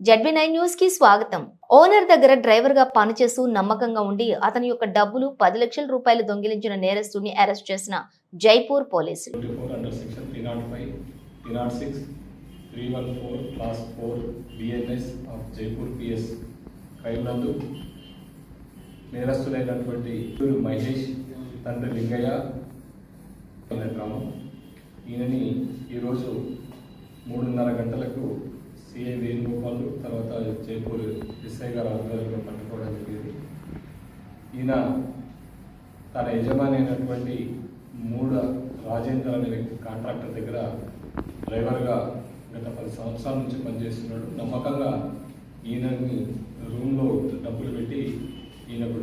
ZB9 news కి స్వాగతం. Owner దగ్గర డ్రైవర్ గా పనిచేస్తూ నమ్మకంగా ఉండి అతని యొక్క డబ్బులు 10 లక్షల రూపాయలు దొంగిలించిన నేరస్తుడిని అరెస్ట్ చేసిన జైపూర్ పోలీసులు. 314 class 4 BNS of Jaipur PS కైలందు నేరస్తులైనటువంటి Mahesh తండ్రి లింగయ్య గ్రామం. ఈయనని ఈరోజు 3:30 గంటలకు సిఐ వేణుగోపాల్ తర్వాత జైపూర్ ఎస్ఐ గారు ఆధ్వర్యంలో పట్టుకోవడం జరిగింది. ఈయన తన యజమాని అయినటువంటి రాజేంద్ర అనే వ్యక్తి కాంట్రాక్టర్ దగ్గర డ్రైవర్గా గత 10 సంవత్సరాల నుంచి పనిచేస్తున్నాడు. నమ్మకంగా ఈయనని రూమ్లో డబ్బులు పెట్టి ఈయనకు